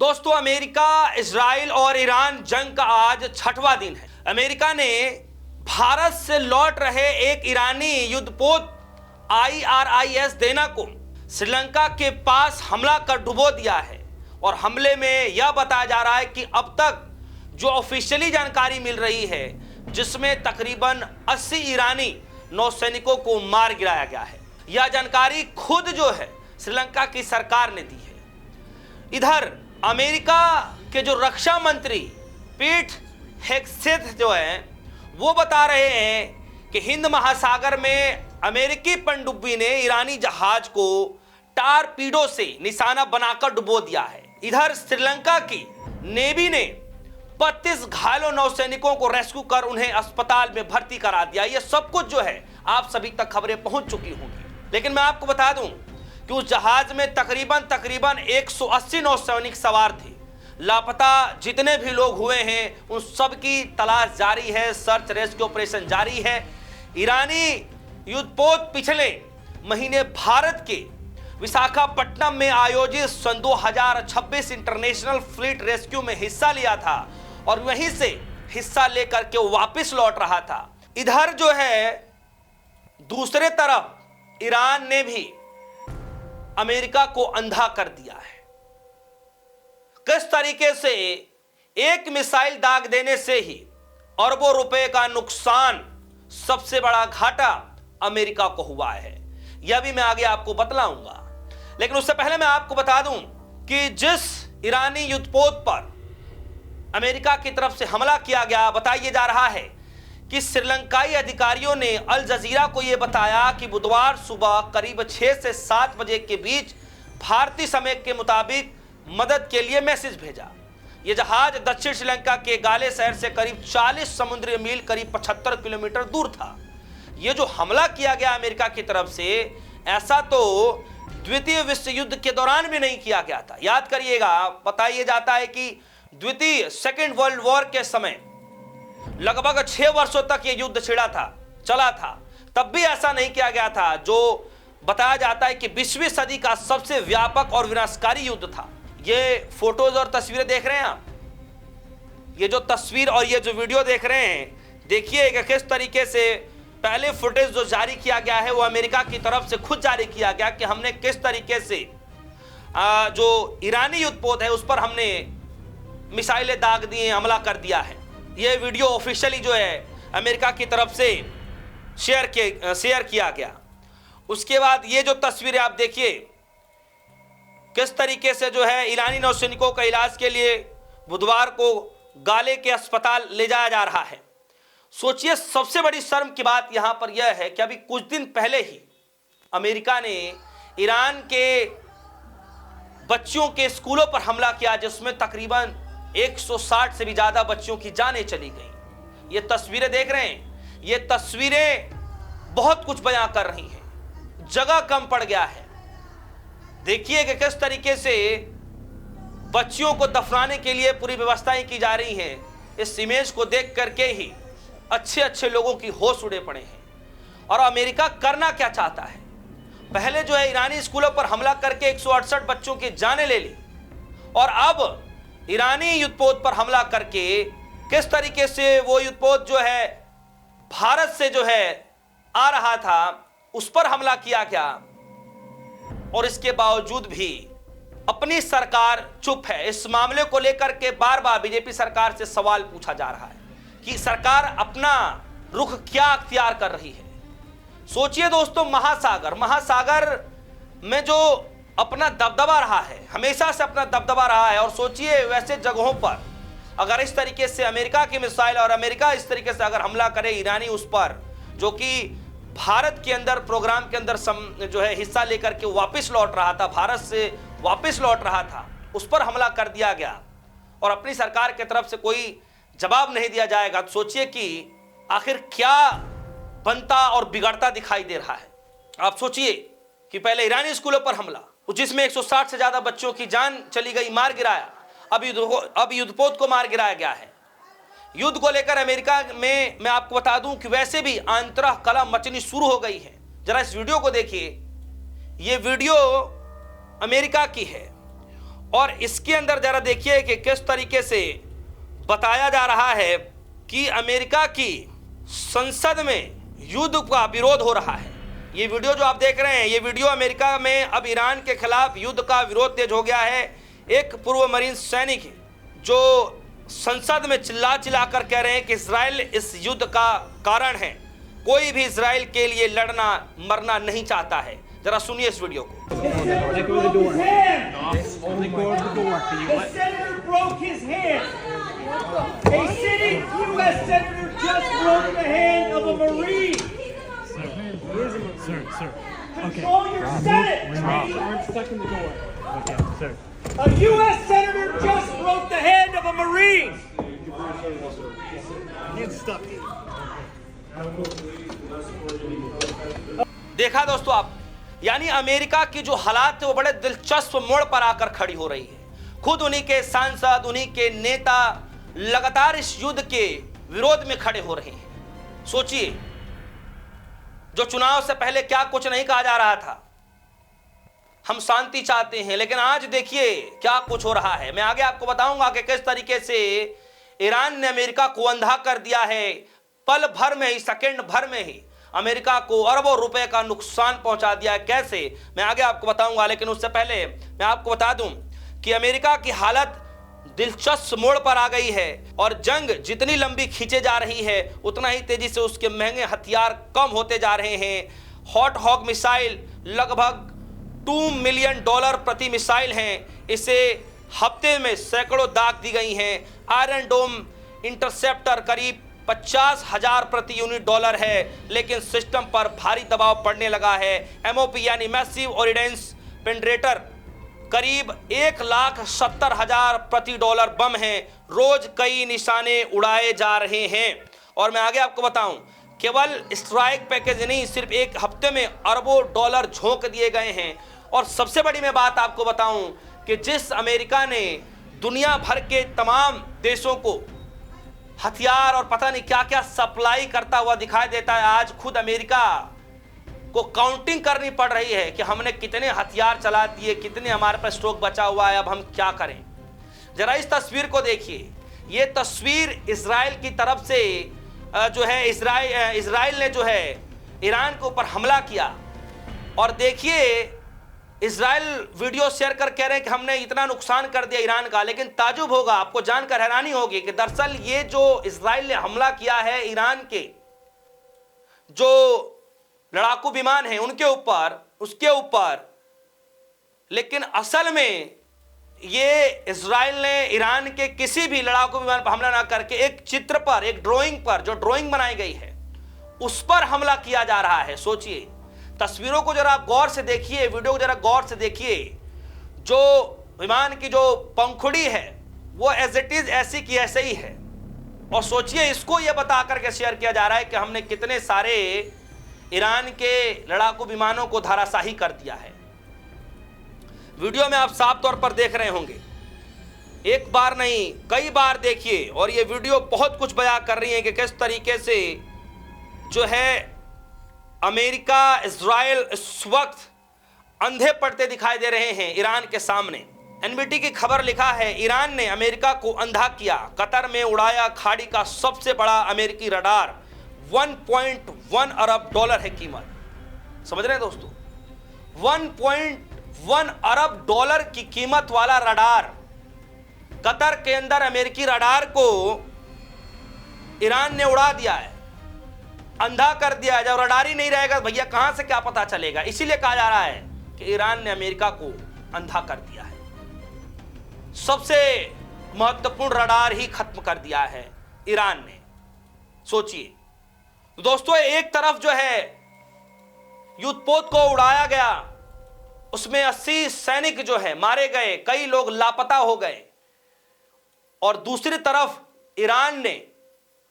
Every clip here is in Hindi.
दोस्तों, अमेरिका, इजराइल और ईरान जंग का आज 6वां दिन है। अमेरिका ने भारत से लौट रहे एक ईरानी युद्धपोत IRIS देना को श्रीलंका के पास हमला कर डुबो दिया है। और हमले में यह बताया जा रहा है कि अब तक जो ऑफिशियली जानकारी मिल रही है, जिसमें तकरीबन 80 ईरानी नौसैनिकों को मार गिराया गया है। यह जानकारी खुद जो है श्रीलंका की सरकार ने दी है। इधर अमेरिका के जो रक्षा मंत्री पीट हेग्सेथ जो है वो बता रहे हैं कि हिंद महासागर में अमेरिकी पनडुब्बी ने ईरानी जहाज को टारपीडो से निशाना बनाकर डुबो दिया है। इधर श्रीलंका की नेवी ने 32 घायलों नौसैनिकों को रेस्क्यू कर उन्हें अस्पताल में भर्ती करा दिया। ये सब कुछ जो है आप सभी तक खबरें पहुंच चुकी होंगी, लेकिन मैं आपको बता दूं कि उस जहाज में तकरीबन 180 नौसैनिक सवार थे। लापता जितने भी लोग हुए हैं उन सब की तलाश जारी है, सर्च रेस्क्यू ऑपरेशन जारी है। ईरानी युद्धपोत पिछले महीने भारत के विशाखापट्टनम में आयोजित सन 2026 इंटरनेशनल फ्लीट रेस्क्यू में हिस्सा लिया था और वहीं से हिस्सा लेकर के वापस लौट रहा था। इधर जो है दूसरे तरफ ईरान ने भी अमेरिका को अंधा कर दिया है। किस तरीके से एक मिसाइल दाग देने से ही अरबों रुपए का नुकसान, सबसे बड़ा घाटा अमेरिका को हुआ है, यह भी मैं आगे आपको बतलाऊंगा। लेकिन उससे पहले मैं आपको बता दूं कि जिस ईरानी युद्धपोत पर अमेरिका की तरफ से हमला किया गया, बताया जा रहा है कि श्रीलंकाई अधिकारियों ने अल जजीरा को यह बताया कि बुधवार सुबह करीब 6 से 7 बजे के बीच भारतीय समय के मुताबिक मदद के लिए मैसेज भेजा। यह जहाज दक्षिण श्रीलंका के गाले शहर से करीब 40 समुद्री मील, करीब 75 किलोमीटर दूर था। यह जो हमला किया गया अमेरिका की तरफ से, ऐसा तो द्वितीय विश्व युद्ध के दौरान भी नहीं किया गया था। याद करिएगा, बताया जाता है कि द्वितीय सेकेंड वर्ल्ड वॉर के समय लगभग 6 वर्षों तक यह युद्ध चला था, तब भी ऐसा नहीं किया गया था। जो बताया जाता है कि 20वीं सदी का सबसे व्यापक और विनाशकारी युद्ध था। ये फोटोज और तस्वीरें देख रहे हैं आप, ये जो तस्वीर और ये जो वीडियो देख रहे हैं, देखिए कि किस तरीके से पहले फुटेज जो जारी किया गया है वो अमेरिका की तरफ से खुद जारी किया गया कि हमने किस तरीके से जो ईरानी युद्धपोत है उस पर हमने मिसाइलें दाग दी, हमला कर दिया है। ये वीडियो ऑफिशियली जो है अमेरिका की तरफ से शेयर किया गया। उसके बाद ये जो तस्वीरें आप देखिए किस तरीके से जो है ईरानी नौसैनिकों का इलाज के लिए बुधवार को गाले के अस्पताल ले जाया जा रहा है। सोचिए, सबसे बड़ी शर्म की बात यहां पर यह है कि अभी कुछ दिन पहले ही अमेरिका ने ईरान के बच्चों के स्कूलों पर हमला किया, जिसमें तकरीबन 160 से भी ज्यादा बच्चों की जानें चली गई। ये तस्वीरें देख रहे हैं, ये तस्वीरें बहुत कुछ बयां कर रही हैं। जगह कम पड़ गया है। देखिए कि किस तरीके से बच्चियों को दफनाने के लिए पूरी व्यवस्थाएं की जा रही हैं। इस इमेज को देख करके ही अच्छे लोगों की होश उड़े पड़े हैं। और अमेरिका करना क्या चाहता है? पहले जो है ईरानी स्कूलों पर हमला करके 168 बच्चों की जानें ले ली, और अब ईरानी युद्धपोत पर हमला करके किस तरीके से वो युद्धपोत जो है भारत से जो है आ रहा था उस पर हमला किया गया। और इसके बावजूद भी अपनी सरकार चुप है। इस मामले को लेकर के बार बार बीजेपी सरकार से सवाल पूछा जा रहा है कि सरकार अपना रुख क्या अख्तियार कर रही है। सोचिए दोस्तों, महासागर में जो अपना दबदबा रहा है, हमेशा से अपना दबदबा रहा है, और सोचिए वैसे जगहों पर अगर इस तरीके से अमेरिका की मिसाइल और अमेरिका इस तरीके से अगर हमला करे ईरानी उस पर, जो कि भारत के अंदर प्रोग्राम के अंदर जो है हिस्सा लेकर के वापस लौट रहा था, भारत से वापस लौट रहा था, उस पर हमला कर दिया गया और अपनी सरकार की तरफ से कोई जवाब नहीं दिया जाएगा। तो सोचिए कि आखिर क्या बनता और बिगड़ता दिखाई दे रहा है। आप सोचिए कि पहले ईरानी स्कूलों पर हमला, जिसमें 160 से ज्यादा बच्चों की जान चली गई, मार गिराया। अब युद्धपोत को मार गिराया गया है। युद्ध को लेकर अमेरिका में मैं आपको बता दूं कि वैसे भी आंतरा कलह मचनी शुरू हो गई है। जरा इस वीडियो को देखिए, ये वीडियो अमेरिका की है और इसके अंदर जरा देखिए कि किस तरीके से बताया जा रहा है कि अमेरिका की संसद में युद्ध का विरोध हो रहा है। ये वीडियो जो आप देख रहे हैं, ये वीडियो अमेरिका में अब ईरान के खिलाफ युद्ध का विरोध तेज हो गया है। एक पूर्व मरीन सैनिक जो संसद में चिल्ला चिल्ला कर कह रहे हैं कि इजराइल इस युद्ध का कारण है, कोई भी इजराइल के लिए लड़ना मरना नहीं चाहता है। जरा सुनिए इस वीडियो को। A U.S. senator just broke the hand of a Marine. देखा दोस्तों आप, यानी अमेरिका की जो हालात थे वो बड़े दिलचस्प मोड़ पर आकर खड़ी हो रही है। खुद उन्हीं के सांसद, उन्हीं के नेता लगातार इस युद्ध के विरोध में खड़े हो रहे हैं। सोचिए, जो चुनाव से पहले क्या कुछ नहीं कहा जा रहा था, हम शांति चाहते हैं, लेकिन आज देखिए क्या कुछ हो रहा है। मैं आगे आपको बताऊंगा कि किस तरीके से ईरान ने अमेरिका को अंधा कर दिया है। पल भर में ही, सेकंड भर में ही अमेरिका को अरबों रुपए का नुकसान पहुंचा दिया है। कैसे, मैं आगे आपको बताऊंगा, लेकिन उससे पहले मैं आपको बता दूं कि अमेरिका की हालत दिलचस्प मोड़ पर आ गई है और जंग जितनी लंबी खींचे जा रही है उतना ही तेजी से उसके महंगे हथियार कम होते जा रहे हैं। हॉट हॉक मिसाइल लगभग $2 मिलियन प्रति मिसाइल हैं। इसे हफ्ते में सैकड़ों दाग दी गई हैं। आयरन डोम इंटरसेप्टर करीब 50,000 प्रति यूनिट डॉलर है, लेकिन सिस्टम पर भारी दबाव पड़ने लगा है। एमओपी यानी मैसिव ऑर्डिनेंस पेंट्रेटर करीब 1,70,000 प्रति डॉलर बम हैं। रोज कई निशाने उड़ाए जा रहे हैं। और मैं आगे आपको बताऊं, केवल स्ट्राइक पैकेज नहीं, सिर्फ एक हफ्ते में अरबों डॉलर झोंक दिए गए हैं। और सबसे बड़ी मैं बात आपको बताऊं कि जिस अमेरिका ने दुनिया भर के तमाम देशों को हथियार और पता नहीं क्या क्या सप्लाई करता हुआ दिखाई देता है, आज खुद अमेरिका को काउंटिंग करनी पड़ रही है कि हमने कितने हथियार चला दिए, कितने हमारे पास स्टॉक बचा हुआ है, अब हम क्या करें। जरा इस तस्वीर को देखिए। ये तस्वीर इजराइल की तरफ से जो है इजराइल ने जो है ईरान के ऊपर हमला किया। और देखिए, इजराइल वीडियो शेयर कर कह रहे हैं कि हमने इतना नुकसान कर दिया ईरान का। लेकिन ताजुब होगा, आपको जानकर हैरानी होगी कि दरअसल ये जो इजराइल ने हमला किया है ईरान के जो लड़ाकू विमान हैं उनके ऊपर, उसके ऊपर, लेकिन असल में ये इजराइल ने ईरान के किसी भी लड़ाकू विमान पर हमला ना करके एक चित्र पर, एक ड्राइंग पर, जो ड्राइंग बनाई गई है उस पर हमला किया जा रहा है। सोचिए, तस्वीरों को जरा आप गौर से देखिए, वीडियो को जरा गौर से देखिए। जो विमान की जो पंखुड़ी है वो एज इट इज ऐसी की ऐसे ही है। और सोचिए, इसको यह बता करके शेयर किया जा रहा है कि हमने कितने सारे ईरान के लड़ाकू विमानों को धराशाही कर दिया है। वीडियो में आप साफ तौर पर देख रहे होंगे, एक बार नहीं कई बार देखिए। और ये वीडियो बहुत कुछ बयां कर रही है कि किस तरीके से जो है अमेरिका, इजराइल इस वक्त अंधे पड़ते दिखाई दे रहे हैं ईरान के सामने। एनबीटी की खबर लिखा है, ईरान ने अमेरिका को अंधा किया, कतर में उड़ाया खाड़ी का सबसे बड़ा अमेरिकी रडार। 1.1 अरब डॉलर है कीमत। समझ रहे हैं दोस्तों, 1.1 अरब डॉलर की कीमत वाला रडार कतर के अंदर अमेरिकी रडार को ईरान ने उड़ा दिया है, अंधा कर दिया है। जब रडार ही नहीं रहेगा भैया कहां से क्या पता चलेगा। इसीलिए कहा जा रहा है कि ईरान ने अमेरिका को अंधा कर दिया है, सबसे महत्वपूर्ण रडार ही खत्म कर दिया है ईरान ने। सोचिए दोस्तों, एक तरफ जो है युद्धपोत को उड़ाया गया, उसमें 80 सैनिक जो है मारे गए, कई लोग लापता हो गए, और दूसरी तरफ ईरान ने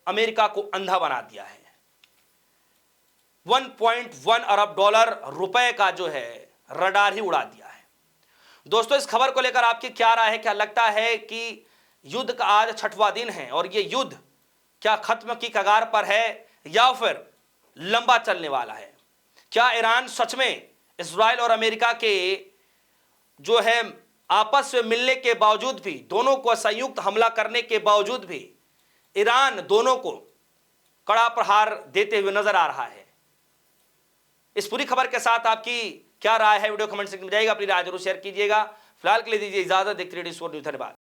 अमेरिका को अंधा बना दिया है। 1.1 अरब डॉलर रुपए का जो है रडार ही उड़ा दिया है। दोस्तों, इस खबर को लेकर आपकी क्या राय है? क्या लगता है कि युद्ध का आज 6वां दिन है और ये युद्ध क्या खत्म की कगार पर है या फिर लंबा चलने वाला है? क्या ईरान सच में इजराइल और अमेरिका के जो है आपस में मिलने के बावजूद भी, दोनों को संयुक्त हमला करने के बावजूद भी ईरान दोनों को कड़ा प्रहार देते हुए नजर आ रहा है। इस पूरी खबर के साथ आपकी क्या राय है, वीडियो कमेंट सेक्शन में जाइएगा, अपनी राय जरूर शेयर कीजिएगा। फिलहाल के लिए दीजिए इजाजत। देखते रहिए न्यूज़। धन्यवाद।